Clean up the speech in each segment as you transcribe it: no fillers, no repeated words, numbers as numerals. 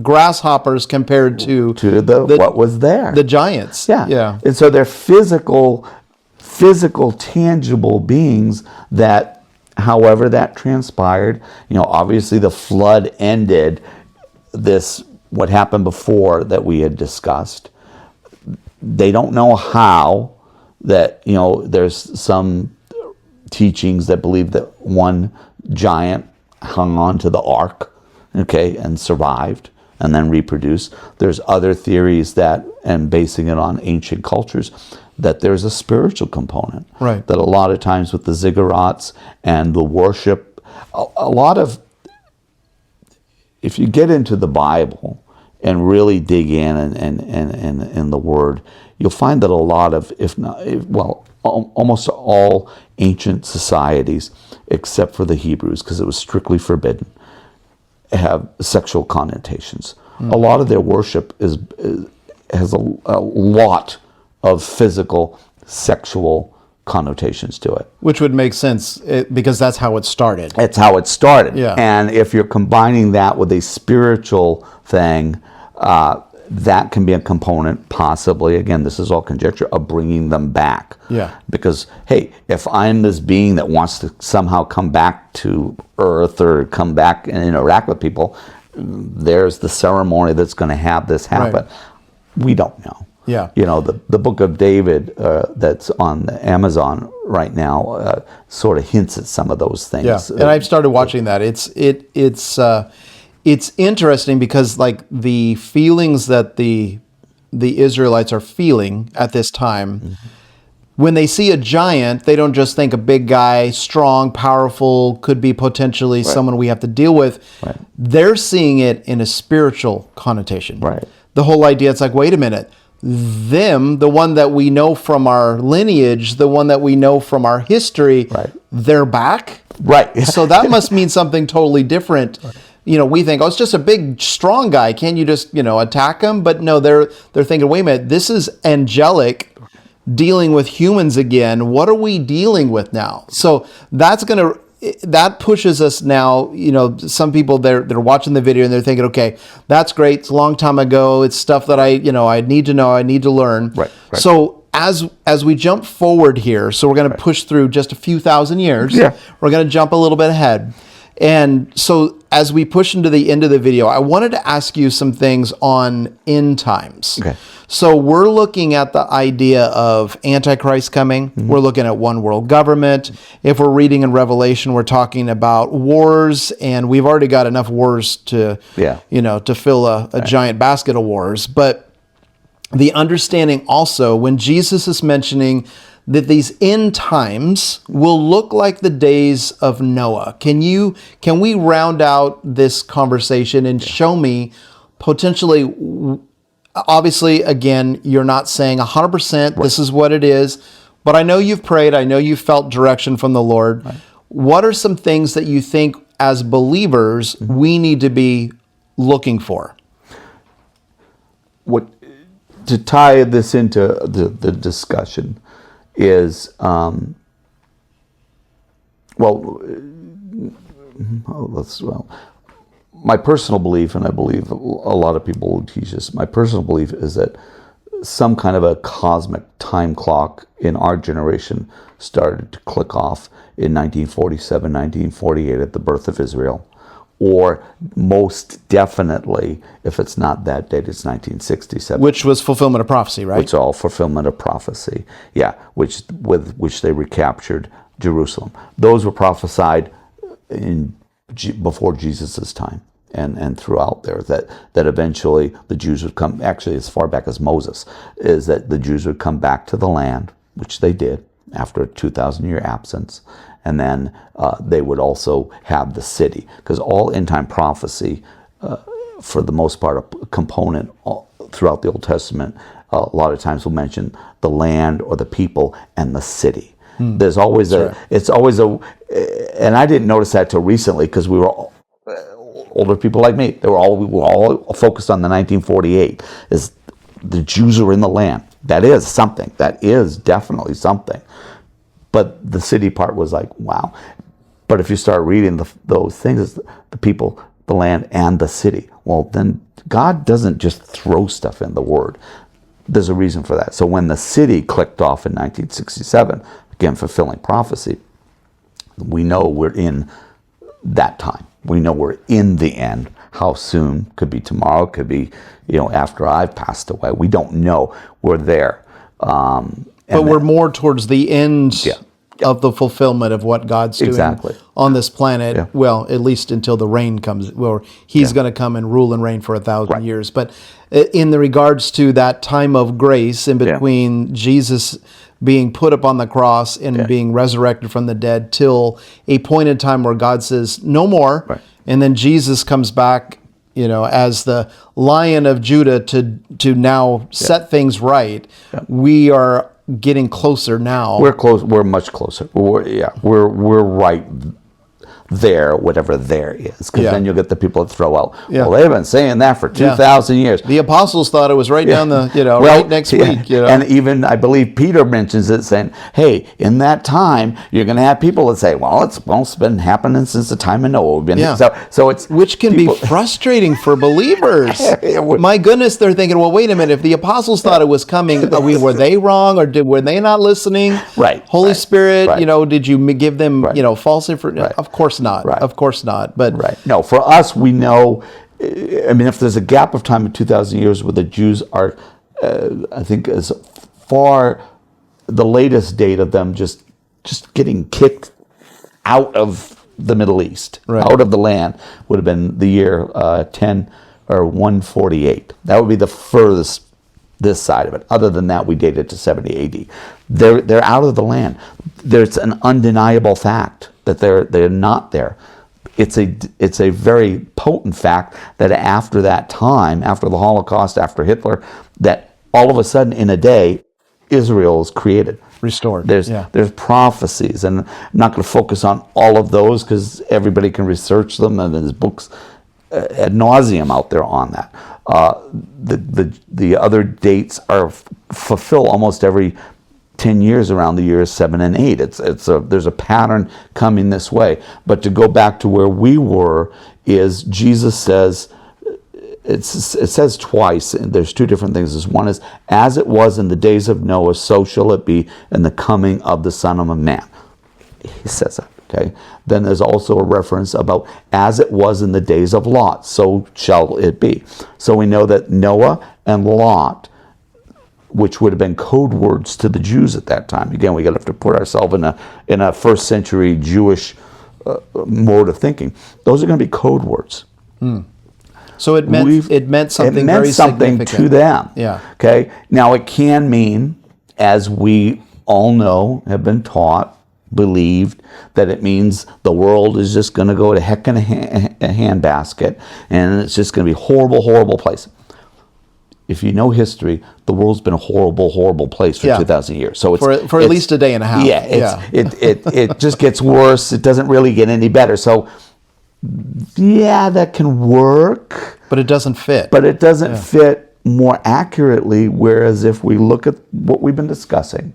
grasshoppers compared to what was there. the giants. Yeah. And so they're physical, tangible beings that, however that transpired, obviously the flood ended what happened before that we had discussed. They don't know how. That, there's some teachings that believe that one giant hung on to the ark, and survived and then reproduced. There's other theories that, and basing it on ancient cultures, that there's a spiritual component. Right. That a lot of times with the ziggurats and the worship, a lot of, if you get into the Bible and really dig in and the Word, you'll find that a lot of, almost all ancient societies, except for the Hebrews, because it was strictly forbidden, have sexual connotations. A lot of their worship has a lot of physical, sexual connotations to it. Which would make sense because that's how it started. That's how it started. Yeah. And if you're combining that with a spiritual thing, that can be a component, possibly, again, this is all conjecture, of bringing them back. Yeah. Because, hey, if I'm this being that wants to somehow come back to Earth or come back and interact with people, there's the ceremony that's going to have this happen. Right. We don't know. Yeah. The book of David that's on Amazon right now sort of hints at some of those things. Yeah, and I've started watching that. It's interesting because like the feelings that the Israelites are feeling at this time, when they see a giant, they don't just think a big guy, strong, powerful, could be potentially someone we have to deal with. Right. They're seeing it in a spiritual connotation. Right. The whole idea, it's like, wait a minute. The one that we know from our lineage, the one that we know from our history, they're back. Right. So that must mean something totally different. We think, it's just a big, strong guy. Can't you just, attack him? But no, they're thinking, wait a minute, this is angelic dealing with humans again. What are we dealing with now? So that pushes us now. Some people they're watching the video and they're thinking, okay, that's great. It's a long time ago. It's stuff that I need to know. I need to learn. Right. So as we jump forward here, so we're going to push through just a few thousand years. Yeah. We're going to jump a little bit ahead. And so as we push into the end of the video, I wanted to ask you some things on end times. Okay. So we're looking at the idea of Antichrist coming. We're looking at one world government. If we're reading in Revelation, we're talking about wars, and we've already got enough wars to fill a giant basket of wars. But the understanding also, when Jesus is mentioning that these end times will look like the days of Noah. Can we round out this conversation and show me potentially, obviously, again, you're not saying 100% this is what it is, but I know you've prayed, I know you've felt direction from the Lord. Right. What are some things that you think as believers we need to be looking for? To tie this into the discussion is, my personal belief, and I believe a lot of people will teach this, my personal belief is that some kind of a cosmic time clock in our generation started to click off in 1947, 1948 at the birth of Israel. Or most definitely, if it's not that date, it's 1967. Which was fulfillment of prophecy, right? It's all fulfillment of prophecy, with which they recaptured Jerusalem. Those were prophesied before Jesus' time and throughout there, that eventually the Jews would come, actually as far back as Moses, is that the Jews would come back to the land, which they did after a 2,000-year absence. And then they would also have the city, because all end-time prophecy, for the most part, a component throughout the Old Testament, a lot of times will mention the land or the people and the city. There's always it's always and I didn't notice that till recently, because we were older people like me. We were all focused on the 1948. Is the Jews are in the land. That is something. That is definitely something. But the city part was like, wow. But if you start reading those things, the people, the land, and the city, well, then God doesn't just throw stuff in the Word. There's a reason for that. So when the city clicked off in 1967, again fulfilling prophecy, we know we're in that time. We know we're in the end. How soon? Could be tomorrow. Could be, after I've passed away. We don't know. We're there. But we're more towards the end of the fulfillment of what God's doing on this planet. Yeah. Well, at least until the reign comes, where He's going to come and rule and reign for 1,000 years. But in the regards to that time of grace in between Jesus being put up on the cross and being resurrected from the dead till a point in time where God says, no more. Right. And then Jesus comes back, as the Lion of Judah to now set things right. Yeah. We are getting closer now. We're close. We're much closer. We're right there, whatever there is, because then you'll get the people that throw out. Well, they've been saying that for 2,000 years. The apostles thought it was right down the, right next week. And even I believe Peter mentions it, saying, "Hey, in that time, you're going to have people that say, well, it's been happening since the time of Noah." So it's which can be frustrating for believers. My goodness, they're thinking, well, wait a minute. If the apostles thought it was coming, were they wrong, or were they not listening? Right. Holy Spirit, did you give them, false information? Right. Of course not. Right. Of course not. But no, for us, we know. I mean, if there's a gap of time of 2,000 years where the Jews are, I think, as far the latest date of them just getting kicked out of the Middle East, out of the land, would have been the year 148. That would be the furthest this side of it. Other than that, we date it to 70 AD. They're out of the land. There's an undeniable fact that they're not there. It's a very potent fact that after that time, after the Holocaust, after Hitler, that all of a sudden in a day, Israel is created. Restored. There's prophecies, and I'm not going to focus on all of those because everybody can research them, and there's books ad nauseum out there on that. The other dates are fulfill almost every 10 years around the years 7 and 8. There's a pattern coming this way. But to go back to where we were is Jesus says, it says twice, and there's two different things. One is, as it was in the days of Noah, so shall it be in the coming of the Son of Man. He says that. Okay. Then there's also a reference about, as it was in the days of Lot, so shall it be. So we know that Noah and Lot, which would have been code words to the Jews at that time. Again, we got to have to put ourselves in a first century Jewish mode of thinking. Those are going to be code words. So it meant something very significant to them. Yeah. Okay. Now it can mean, as we all know, have been taught, believed, that it means the world is just going to go to heck in a handbasket, and it's just going to be a horrible, horrible place. If you know history, the world's been a horrible, horrible place for 2,000 years. So it's for at least a day and a half. It just gets worse. It doesn't really get any better. So that can work, but it doesn't fit. But it doesn't fit more accurately. Whereas if we look at what we've been discussing,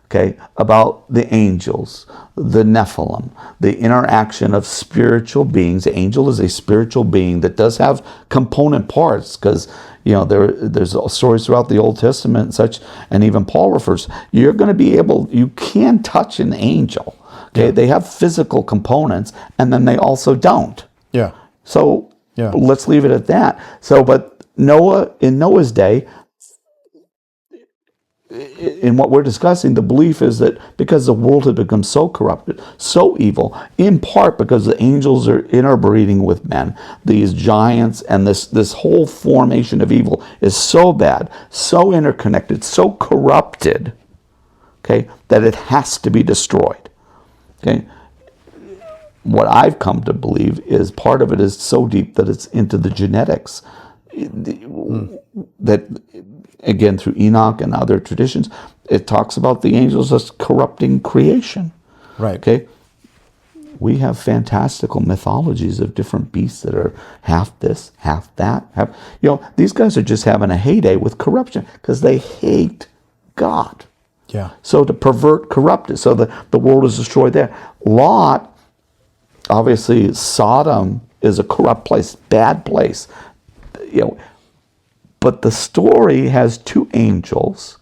okay, about the angels, the Nephilim, the interaction of spiritual beings. The angel is a spiritual being that does have component parts, because there's stories throughout the Old Testament and such, and even Paul refers. You can touch an angel. Okay, they have physical components, and then they also don't. Yeah. So let's leave it at that. So, but Noah, in Noah's day, in what we're discussing, the belief is that because the world had become so corrupted, so evil, in part because the angels are interbreeding with men, these giants, and this whole formation of evil is so bad, so interconnected, so corrupted, okay, that it has to be destroyed. Okay. What I've come to believe is part of it is so deep that it's into the genetics. That, again, through Enoch and other traditions, it talks about the angels as corrupting creation. Right. Okay. We have fantastical mythologies of different beasts that are half this, half that. These guys are just having a heyday with corruption because they hate God. Yeah. So to pervert, corrupt it. So the world is destroyed there. Lot, obviously, Sodom is a corrupt place, bad place. But the story has two angels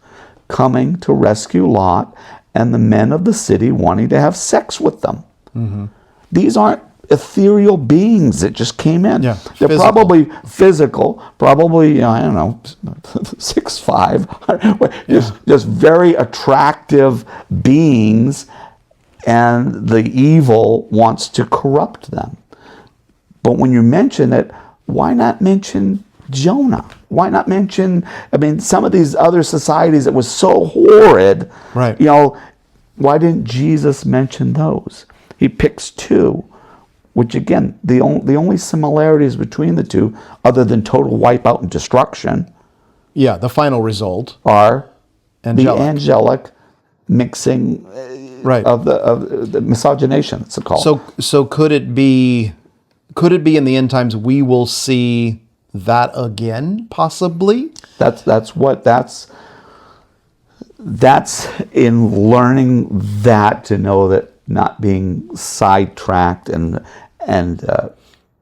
coming to rescue Lot and the men of the city wanting to have sex with them. These aren't ethereal beings that just came in. Yeah, They're physical. probably physical, probably, I don't know, 6'5", just very attractive beings, and the evil wants to corrupt them. But when you mention it, why not mention Jonah? Why not mention, some of these other societies that was so horrid, Right. Why didn't Jesus mention those? He picks two, which again, the only similarities between the two, other than total wipeout and destruction, Yeah, the final result. are Angelic. the angelic mixing Right. of the miscegenation, it's called. So could it be in the end times we will see that again, possibly? That's in learning that, to know that not being sidetracked and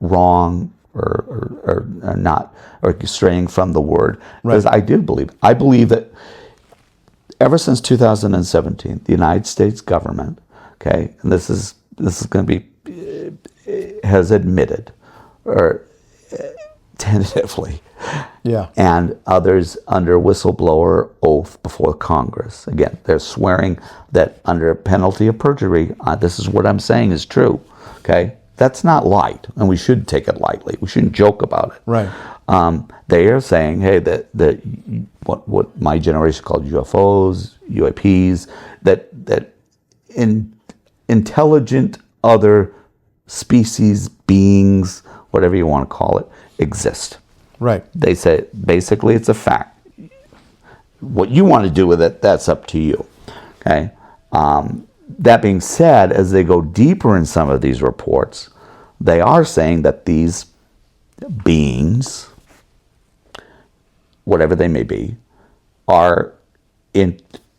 wrong or not, or straying from the word. Because I believe that ever since 2017, the United States government, okay, and this is going to be, has admitted, or tentatively, Yeah. and others under whistleblower oath before Congress. Again, they're swearing that under penalty of perjury, this is what I'm saying is true. Okay, that's not light, and we should take it lightly. We shouldn't joke about it. Right. They are saying, hey, that what my generation called UFOs, UAPs, that intelligent other species, beings, whatever you want to call it, exist. Right. They say basically it's a fact. What you want to do with it, that's up to you. Okay. That being said, as they go deeper in some of these reports, they are saying that these beings, whatever they may be, are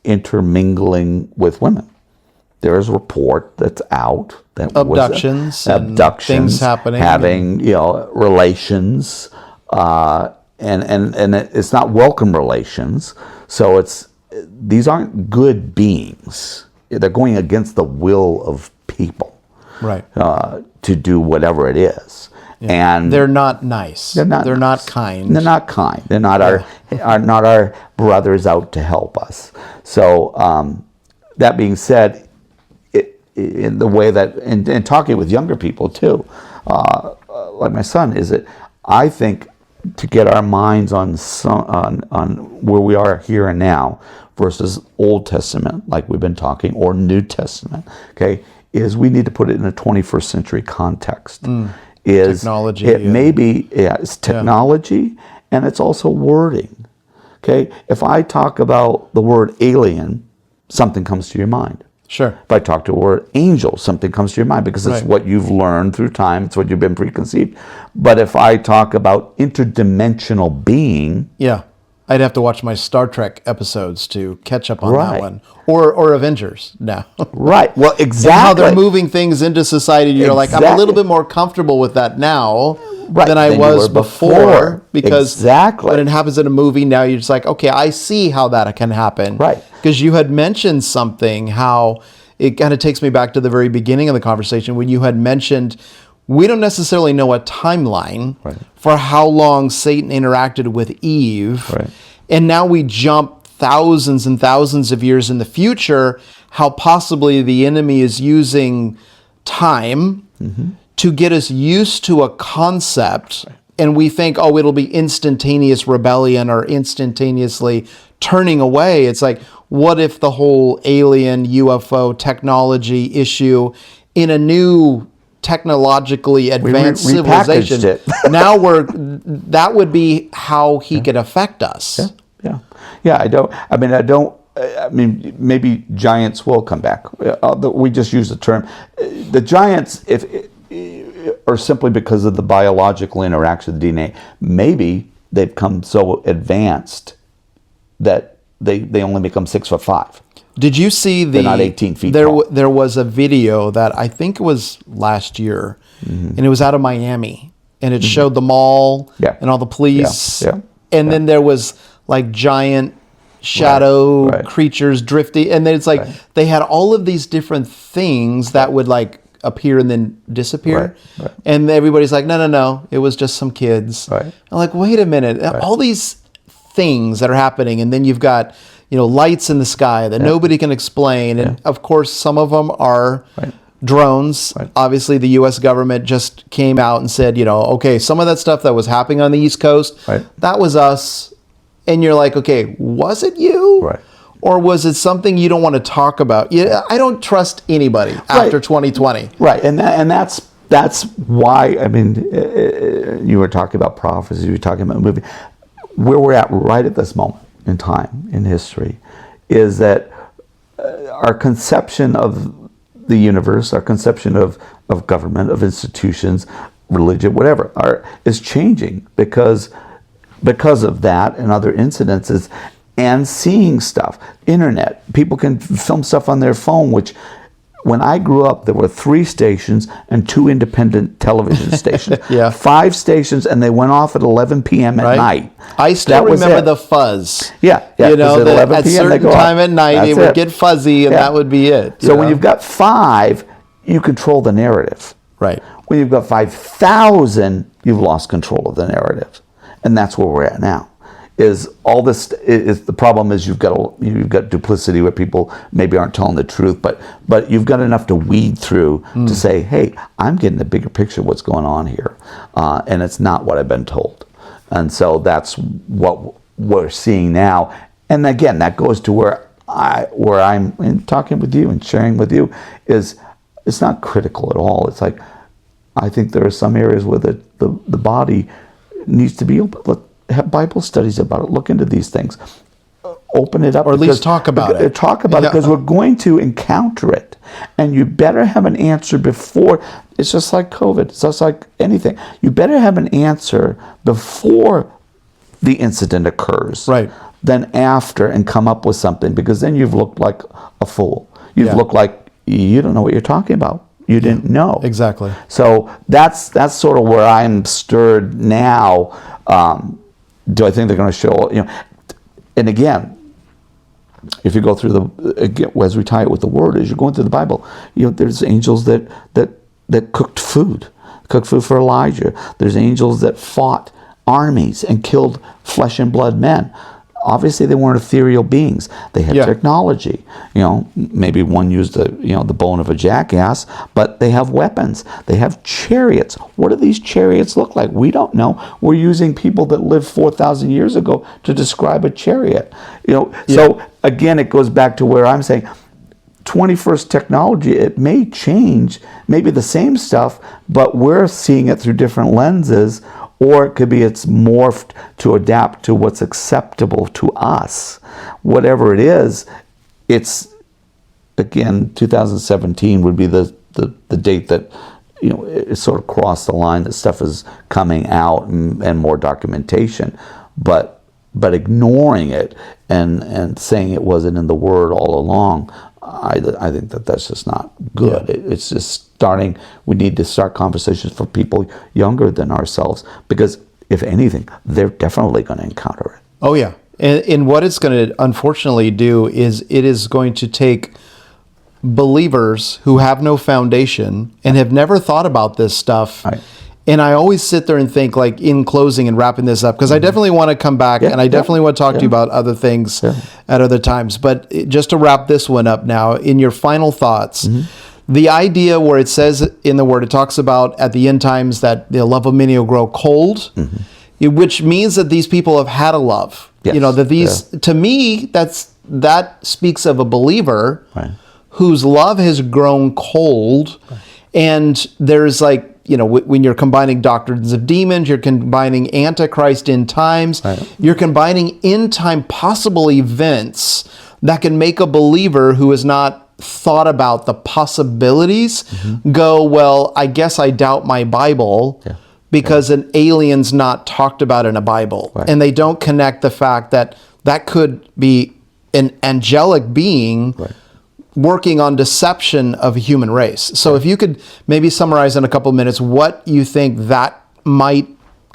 intermingling with women. There is a report that's out that Abductions things happening, having relations, and it's not welcome relations. So these aren't good beings. They're going against the will of people, right, to do whatever it is. Yeah. And they're not nice. They're not kind. They're not kind. They're not our brothers out to help us. So that being said, in the way that, and talking with younger people too, like my son, is that I think to get our minds on where we are here and now versus Old Testament, like we've been talking, or New Testament, okay, is we need to put it in a 21st century context. Is technology. It may be, it's technology, and it's also wording. Okay, if I talk about the word alien, something comes to your mind. Sure. If I talk to the word angel, something comes to your mind because it's what you've learned through time. It's what you've been preconceived. But if I talk about interdimensional being, yeah, I'd have to watch my Star Trek episodes to catch up on that one, or Avengers now. Right. Well, exactly. And how they're moving things into society. You're like, I'm a little bit more comfortable with that now than I was before, because when it happens in a movie now, you're just like, okay, I see how that can happen. Right. Because you had mentioned something, how it kind of takes me back to the very beginning of the conversation when you had mentioned we don't necessarily know a timeline for how long Satan interacted with Eve. Right. And now we jump thousands and thousands of years in the future, how possibly the enemy is using time to get us used to a concept. And we think, oh, it'll be instantaneous rebellion or instantaneously turning away. It's like, what if the whole alien UFO technology issue in a new technologically advanced civilization, now that would be how he could affect us. I mean, maybe giants will come back. We just use the term. The giants, or simply because of the biological interaction of the DNA, maybe they've come so advanced that they only become 6'5". Did you see they're not 18 feet tall. There was a video that I think it was last year, and it was out of Miami, and it showed the mall and all the police. And then there was like giant shadow Right. creatures drifting, and then it's like they had all of these different things that would like appear and then disappear. Right. And everybody's like, no, it was just some kids. Right. I'm like, wait a minute, all these things that are happening, and then you've got lights in the sky that nobody can explain, and of course some of them are drones. Obviously the US government just came out and said, okay, some of that stuff that was happening on the East Coast, that was us. And you're like, okay, was it you? Right. Or was it something you don't want to talk about? I don't trust anybody after 2020. Right, and that's why, I mean, you were talking about prophecy, you were talking about movie. Where we're at right at this moment in time, in history, is that our conception of the universe, our conception of government, of institutions, religion, whatever, is changing because of that and other incidences, and seeing stuff. Internet, people can film stuff on their phone, which when I grew up, there were 3 stations and 2 independent television stations. 5 stations, and they went off at 11 p.m. at night. I still remember the fuzz. Yeah. At 11 at p.m. certain time at night, it would get fuzzy, and that would be it. So when you've got 5, you control the narrative. Right. When you've got 5,000, you've lost control of the narrative. And that's where we're at now. Is all this? Is the problem is you've got duplicity where people maybe aren't telling the truth, but you've got enough to weed through to say, hey, I'm getting the bigger picture of what's going on here, and it's not what I've been told, and so that's what we're seeing now. And again, that goes to where I'm talking with you and sharing with you is it's not critical at all. It's like I think there are some areas where the body needs to be open. Have Bible studies about it. Look into these things. Open it up. Or at least talk about it. Talk about it because we're going to encounter it. And you better have an answer before. It's just like COVID. It's just like anything. You better have an answer before the incident occurs. Right. Than after, and come up with something, because then you've looked like a fool. You've looked like you don't know what you're talking about. You didn't know. Exactly. So that's sort of where I'm stirred now. Do I think they're going to show, and again, if you go through as we tie it with the word, as you're going through the Bible, there's angels that cooked food for Elijah. There's angels that fought armies and killed flesh and blood men. Obviously, they weren't ethereal beings. They had technology. Maybe one used the bone of a jackass, but they have weapons. They have chariots. What do these chariots look like? We don't know. We're using people that lived 4,000 years ago to describe a chariot. So again, it goes back to where I'm saying, 21st technology, it may change, maybe the same stuff, but we're seeing it through different lenses. Or it could be it's morphed to adapt to what's acceptable to us. Whatever it is, it's, again, 2017 would be the date that, it sort of crossed the line that stuff is coming out and more documentation. But ignoring it and saying it wasn't in the Word all along, I think that's just not good. It's just starting. We need to start conversations for people younger than ourselves, because if anything, they're definitely going to encounter it. Oh yeah, and what it's going to unfortunately do is it is going to take believers who have no foundation and have never thought about this stuff. Right. And I always sit there and think, like, in closing and wrapping this up, because I definitely want to come back and I definitely want to talk to you about other things at other times. But just to wrap this one up now, in your final thoughts, the idea where it says in the Word, it talks about at the end times that the love of many will grow cold, which means that these people have had a love. Yes. That these, to me, that speaks of a believer whose love has grown cold. And there's like, when you're combining doctrines of demons, you're combining Antichrist end times, you're combining end time possible events that can make a believer who has not thought about the possibilities go, well, I guess I doubt my Bible because an alien's not talked about in a Bible. And they don't connect the fact that that could be an angelic being working on deception of a human race. So if you could maybe summarize in a couple of minutes what you think that might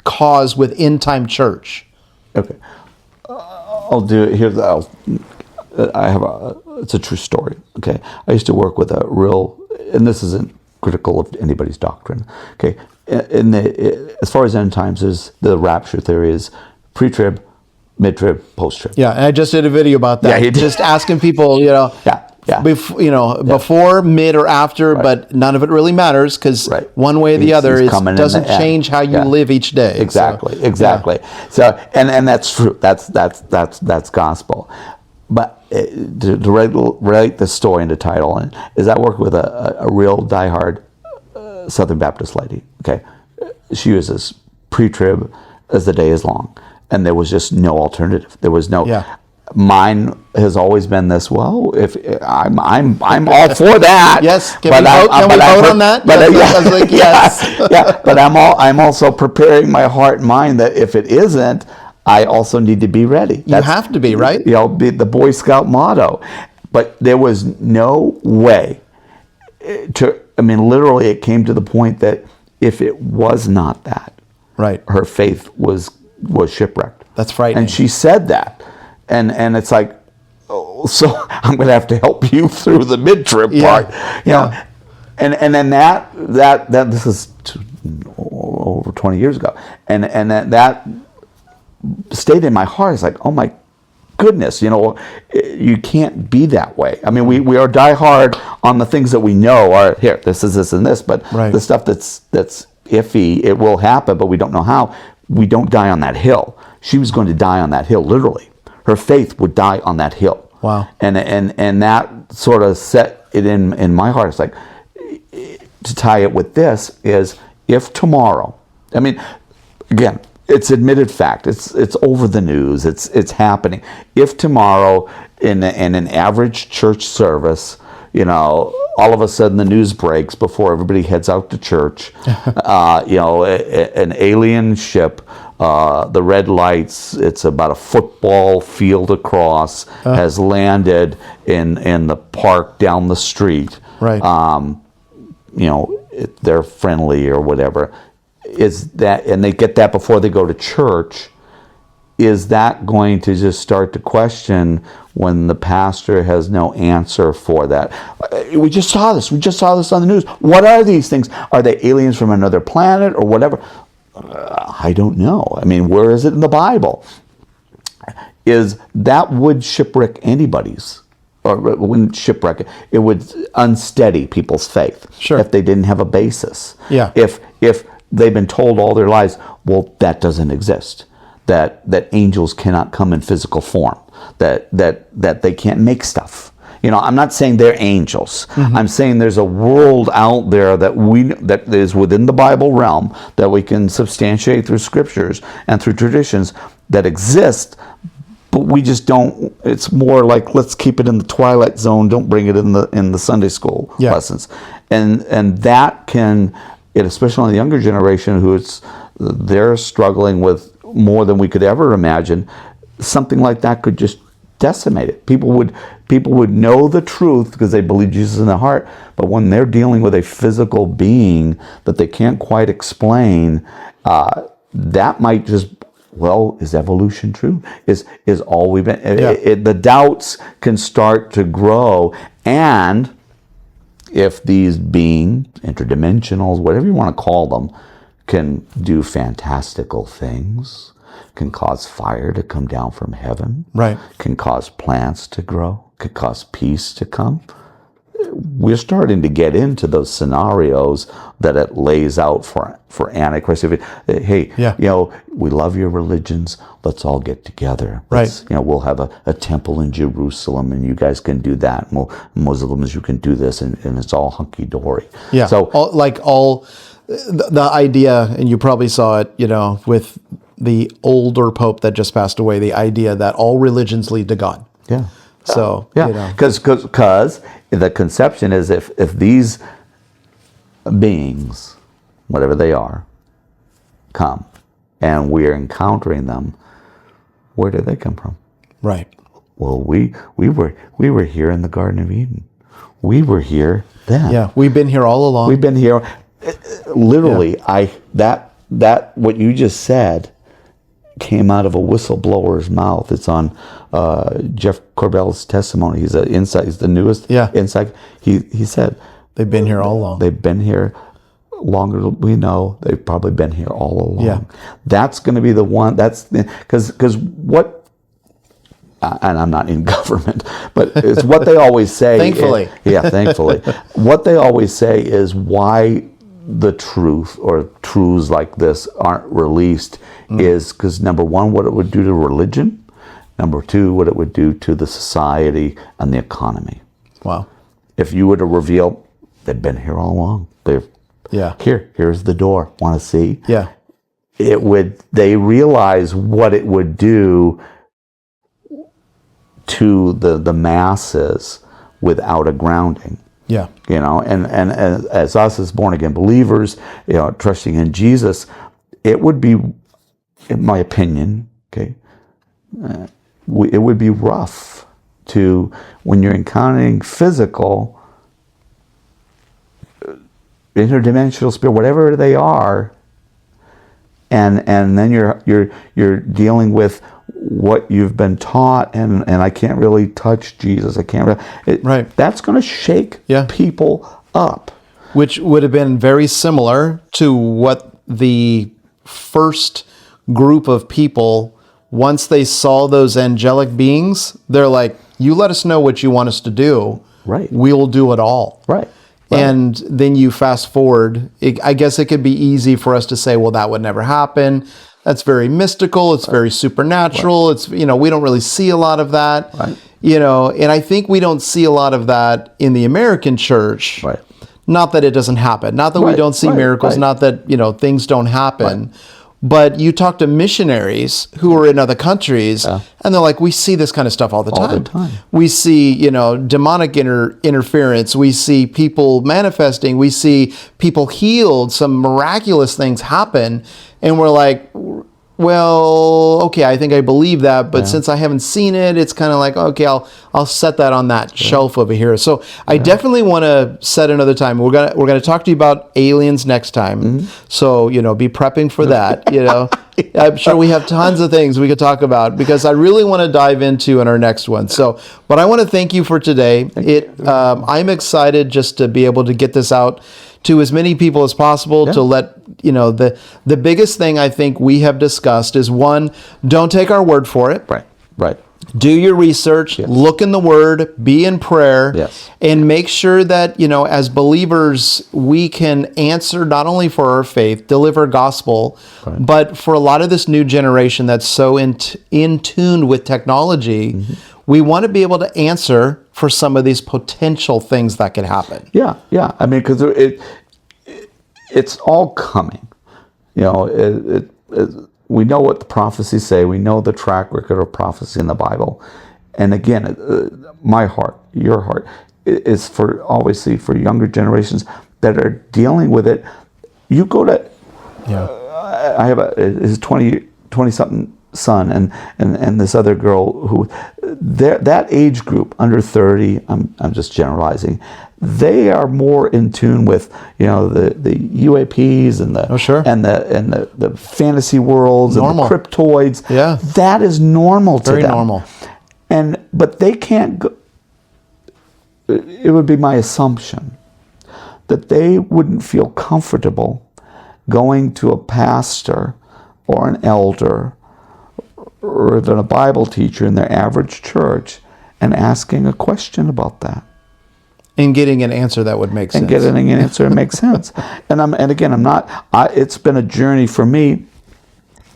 cause with end time church. Okay. I'll do it. It's a true story. Okay. I used to work with and this isn't critical of anybody's doctrine. Okay. As far as end times is, the rapture theory is pre-trib, mid-trib, post-trib. Yeah, and I just did a video about that. Yeah, you did. Just asking people, Yeah. before, mid, or after, but none of it really matters because one way or the other doesn't change how you live each day. Exactly, So, exactly. So, and that's true. That's gospel. But to relate the story into title, is I work with a real diehard Southern Baptist lady. Okay, she was as pre-trib as the day is long, and there was just no alternative. There was no. Yeah. Mine has always been this. Well, if I'm all for that. Yes. Can we vote on that? But I was like, yes. Yeah. But I'm also preparing my heart and mind that if it isn't, I also need to be ready. You have to be, right? Be the Boy Scout motto. But there was no way literally it came to the point that if it was not that, right, her faith was shipwrecked. That's frightening. And she said that. And it's like, oh, so I'm going to have to help you through the mid-trib part. You know? And then that this is over 20 years ago. And that stayed in my heart. It's like, oh my goodness, you can't be that way. I mean, we are diehard on the things that we know are here. This is this and this, but the stuff that's iffy, it will happen, but we don't know how. We don't die on that hill. She was going to die on that hill, literally. Her faith would die on that hill. Wow. And that sort of set it in my heart. It's like, to tie it with this is, if tomorrow, I mean, again, it's admitted fact. It's over the news. It's happening. If tomorrow in an average church service, all of a sudden the news breaks before everybody heads out to church, an alien ship, the red lights, it's about a football field across, has landed in the park down the street. Right. They're friendly or whatever. Is that, and they get that before they go to church, is that going to just start to question when the pastor has no answer for that? We just saw this on the news. What are these things? Are they aliens from another planet or whatever? I don't know. I mean, where is it in the Bible? Is that would shipwreck anybody's, or it wouldn't shipwreck it. It would unsteady people's faith. Sure. If they didn't have a basis. Yeah. If they've been told all their lives, well, that doesn't exist. That angels cannot come in physical form. That they can't make stuff. I'm not saying they're angels. Mm-hmm. I'm saying there's a world out there that is within the Bible realm that we can substantiate through scriptures and through traditions that exist, but we just don't. It's more like, let's keep it in the twilight zone. Don't bring it in the Sunday school lessons. And that can, especially on the younger generation, they're struggling with more than we could ever imagine. Something like that could just decimate it. People would know the truth because they believe Jesus in their heart, but when they're dealing with a physical being that they can't quite explain, that might just, well, is evolution true? Is all we've been? The doubts can start to grow, and if these beings, interdimensionals, whatever you want to call them, can do fantastical things, can cause fire to come down from heaven, right? Can cause plants to grow, can cause peace to come. We're starting to get into those scenarios that it lays out for Antichrist. Hey, we love your religions. Let's all get together. We'll have a temple in Jerusalem, and you guys can do that. Muslims, you can do this, and it's all hunky dory. Yeah. So the idea, and you probably saw it, with the older Pope that just passed away, the idea that all religions lead to God. Yeah. So, because the conception is if these beings, whatever they are, come and we're encountering them, where did they come from? Right. Well, we were here in the Garden of Eden. We were here then. Yeah, we've been here all along. We've been here. Literally, that what you just said came out of a whistleblower's mouth. It's on Jeff Corbell's testimony. He's an insight. He's the newest insight. He said they've been here all along. They've been here longer than we know. They've probably been here all along. Yeah. That's going to be the one. That's because what. And I'm not in government, but it's what they always say. Thankfully. Thankfully. What they always say is why the truth or truths like this aren't released is because, number one, what it would do to religion. Number two, what it would do to the society and the economy. Wow. If you were to reveal, they've been here all along. Here's the door. Want to see? Yeah. They realize what it would do to the masses without a grounding. Yeah. And as us as born again believers, trusting in Jesus, it would be, in my opinion, it would be rough to, when you're encountering physical, interdimensional spirit, whatever they are, and then you're dealing with what you've been taught, and I can't really touch Jesus. I can't really. Right. That's going to shake people up. Which would have been very similar to what the first group of people, once they saw those angelic beings, they're like, you let us know what you want us to do. Right. We'll do it all. Right. And then you fast forward. I guess it could be easy for us to say, well, that would never happen. That's very mystical. It's very supernatural. It's, we don't really see a lot of that, and I think we don't see a lot of that in the American church. Right. Not that it doesn't happen. Not that we don't see miracles. Not that, things don't happen. Right. But you talk to missionaries who are in other countries, and they're like, we see this kind of stuff all the time. All the time. We see, demonic interference. We see people manifesting. We see people healed. Some miraculous things happen. And we're like, well, okay, I think I believe that, but since I haven't seen it, it's kind of like, okay, I'll set that on that shelf over here. So I definitely want to set another time. We're gonna talk to you about aliens next time. Mm-hmm. So be prepping for that. I'm sure we have tons of things we could talk about because I really want to dive into in our next one. So, but I want to thank you for today. I'm excited just to be able to get this out to as many people as possible to let, the biggest thing I think we have discussed is, one, don't take our word for it. Right. Do your research, look in the Word, be in prayer, and make sure that, as believers, we can answer not only for our faith, deliver gospel, but for a lot of this new generation that's so in tune with technology, we want to be able to answer for some of these potential things that could happen. Yeah. I mean, because it's all coming. We know what the prophecies say. We know the track record of prophecy in the Bible. And again, my heart, your heart, is obviously for younger generations that are dealing with it. You go to, I have his 20-something son and this other girl who, that age group, under 30, I'm just generalizing, they are more in tune with the UAPs and the fantasy worlds and the cryptoids. Yeah, that is normal to them. Very normal. But they can't go. It would be my assumption that they wouldn't feel comfortable going to a pastor or an elder or even a Bible teacher in their average church and asking a question about that. And getting an answer that would make sense. And getting an answer that makes sense. It's been a journey for me,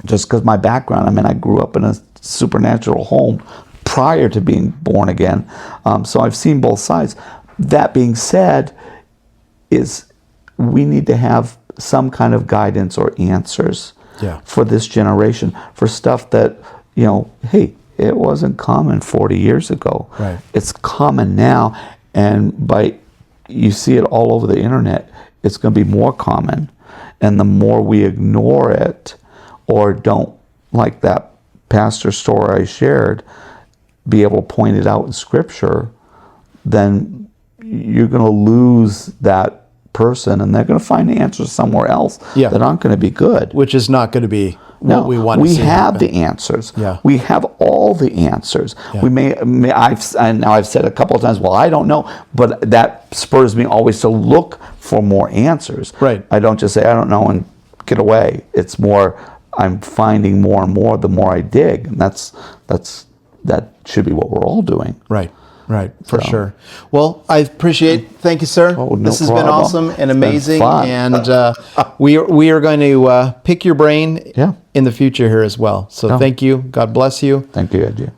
just because my background, I grew up in a supernatural home prior to being born again. So I've seen both sides. That being said, we need to have some kind of guidance or answers for this generation, for stuff that, hey, it wasn't common 40 years ago. Right. It's common now. And you see it all over the internet, it's going to be more common. And the more we ignore it or don't, like that pastor story I shared, be able to point it out in Scripture, then you're going to lose that person, and they're going to find answers somewhere else Yeah. that aren't going to be good. Which is not going to be what we want to see we have happen. the answers. Yeah. We have all the answers. Yeah. We now I've said a couple of times, well, I don't know, but that spurs me always to look for more answers. Right. I don't just say I don't know and get away. It's more I'm finding more and more the more I dig, and that should be what we're all doing. Right. Right, for sure. Well, I appreciate. Thank you, sir. Oh, no this has been problem. awesome and It's been amazing, fun. and we are going to pick your brain Yeah. in the future here as well. So thank you. God bless you. Thank you, Edgy.